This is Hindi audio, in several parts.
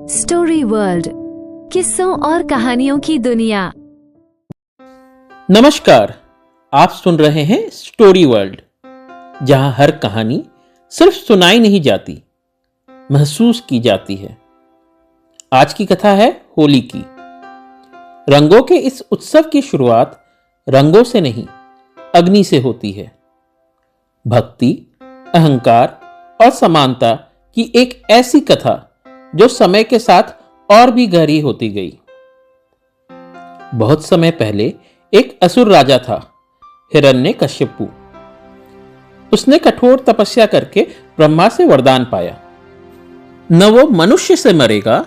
स्टोरी वर्ल्ड, किस्सों और कहानियों की दुनिया। नमस्कार, आप सुन रहे हैं स्टोरी वर्ल्ड, जहां हर कहानी सिर्फ सुनाई नहीं जाती, महसूस की जाती है। आज की कथा है होली की। रंगों के इस उत्सव की शुरुआत रंगों से नहीं, अग्नि से होती है। भक्ति, अहंकार और समानता की एक ऐसी कथा जो समय के साथ और भी गहरी होती गई। बहुत समय पहले एक असुर राजा था, हिरण्यकश्यपु। उसने कठोर तपस्या करके ब्रह्मा से वरदान पाया। न वो मनुष्य से मरेगा,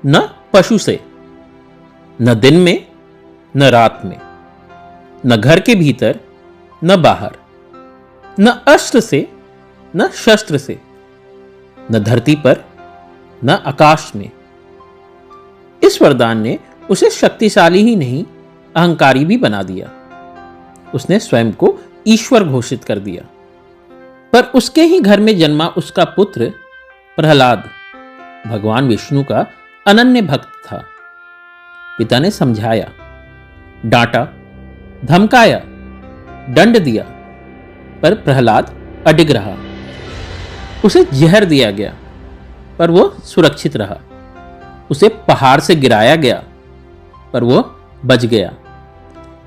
न पशु से, न दिन में न रात में, न घर के भीतर न बाहर, न अस्त्र से न शस्त्र से, न धरती पर न आकाश में। इस वरदान ने उसे शक्तिशाली ही नहीं, अहंकारी भी बना दिया। उसने स्वयं को ईश्वर घोषित कर दिया। पर उसके ही घर में जन्मा उसका पुत्र प्रहलाद भगवान विष्णु का अनन्य भक्त था। पिता ने समझाया, डांटा, धमकाया, दंड दिया, पर प्रहलाद अडिग रहा। उसे जहर दिया गया, पर वो सुरक्षित रहा। उसे पहाड़ से गिराया गया, पर वो बच गया।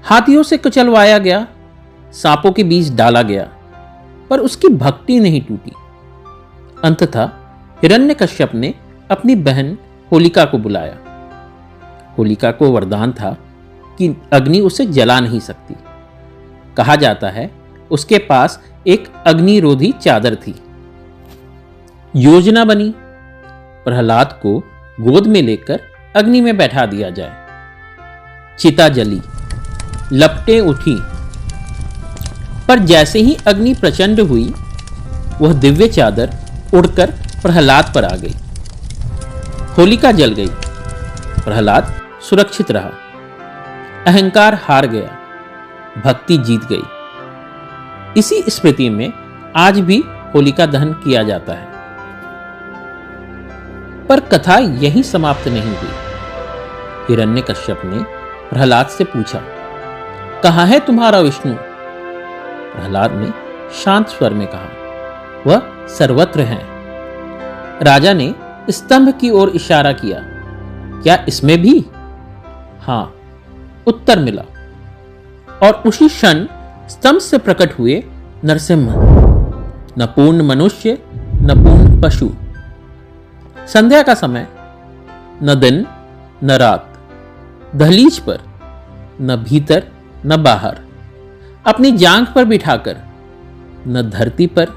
हाथियों से कुचलवाया गया, सांपों के बीच डाला गया, पर उसकी भक्ति नहीं टूटी। अंततः हिरण्यकश्यप ने अपनी बहन होलिका को बुलाया। होलिका को वरदान था कि अग्नि उसे जला नहीं सकती। कहा जाता है उसके पास एक अग्निरोधी चादर थी। योजना बनी, प्रहलाद को गोद में लेकर अग्नि में बैठा दिया जाए। चिता जली, लपटें उठी, पर जैसे ही अग्नि प्रचंड हुई, वह दिव्य चादर उड़कर प्रहलाद पर आ गई। होलिका जल गई, प्रहलाद सुरक्षित रहा। अहंकार हार गया, भक्ति जीत गई। इसी स्मृति में आज भी होलिका दहन किया जाता है। पर कथा यहीं समाप्त नहीं हुई। हिरण्यकश्यप ने प्रहलाद से पूछा, कहाँ है तुम्हारा विष्णु? प्रहलाद ने शांत स्वर में कहा, वह सर्वत्र है। राजा ने स्तंभ की ओर इशारा किया, क्या इसमें भी? हां, उत्तर मिला। और उसी क्षण स्तंभ से प्रकट हुए नरसिंह, न पूर्ण मनुष्य न पूर्ण पशु। संध्या का समय, न दिन न रात, दहलीज पर, न भीतर न बाहर, अपनी जांघ पर बिठाकर, न धरती पर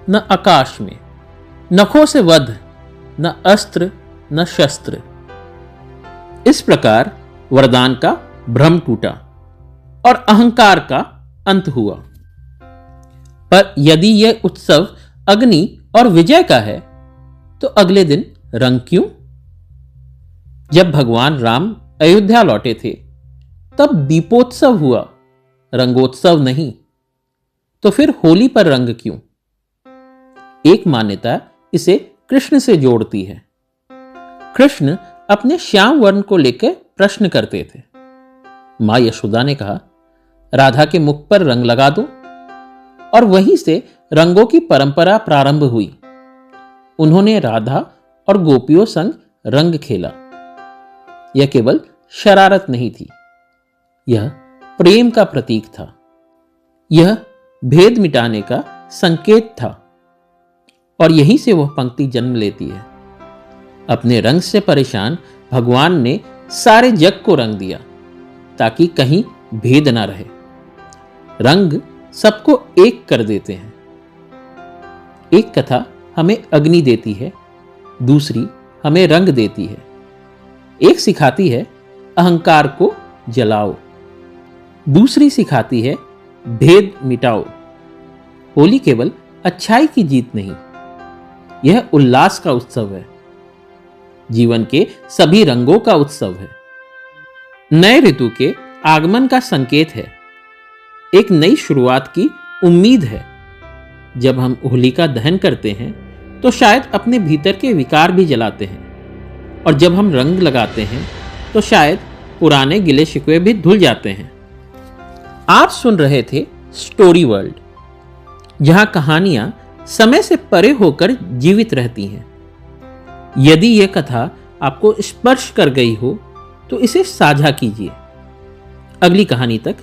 न आकाश में, नखों से वध, न अस्त्र न शस्त्र। इस प्रकार वरदान का भ्रम टूटा और अहंकार का अंत हुआ। पर यदि यह उत्सव अग्नि और विजय का है, तो अगले दिन रंग क्यों? जब भगवान राम अयोध्या लौटे थे, तब दीपोत्सव हुआ, रंगोत्सव नहीं। तो फिर होली पर रंग क्यों? एक मान्यता इसे कृष्ण से जोड़ती है। कृष्ण अपने श्याम वर्ण को लेकर प्रश्न करते थे। मां यशोदा ने कहा, राधा के मुख पर रंग लगा दो, और वहीं से रंगों की परंपरा प्रारंभ हुई। उन्होंने राधा और गोपियों संग रंग खेला। यह केवल शरारत नहीं थी, यह प्रेम का प्रतीक था। यह भेद मिटाने का संकेत था। और यहीं से वह पंक्ति जन्म लेती है, अपने रंग से परेशान भगवान ने सारे जग को रंग दिया, ताकि कहीं भेद ना रहे। रंग सबको एक कर देते हैं। एक कथा हमें अग्नि देती है, दूसरी हमें रंग देती है। एक सिखाती है अहंकार को जलाओ, दूसरी सिखाती है भेद मिटाओ। होली केवल अच्छाई की जीत नहीं, यह उल्लास का उत्सव है, जीवन के सभी रंगों का उत्सव है। नए ऋतु के आगमन का संकेत है, एक नई शुरुआत की उम्मीद है। जब हम होलिका दहन करते हैं, तो शायद अपने भीतर के विकार भी जलाते हैं, और जब हम रंग लगाते हैं तो शायद पुराने गिले शिकवे भी धुल जाते हैं। आप सुन रहे थे स्टोरी वर्ल्ड, जहां कहानियां समय से परे होकर जीवित रहती हैं। यदि यह कथा आपको स्पर्श कर गई हो तो इसे साझा कीजिए। अगली कहानी तक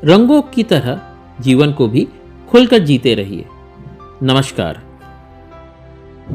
रंगों की तरह जीवन को भी खुलकर जीते रहिए। नमस्कार।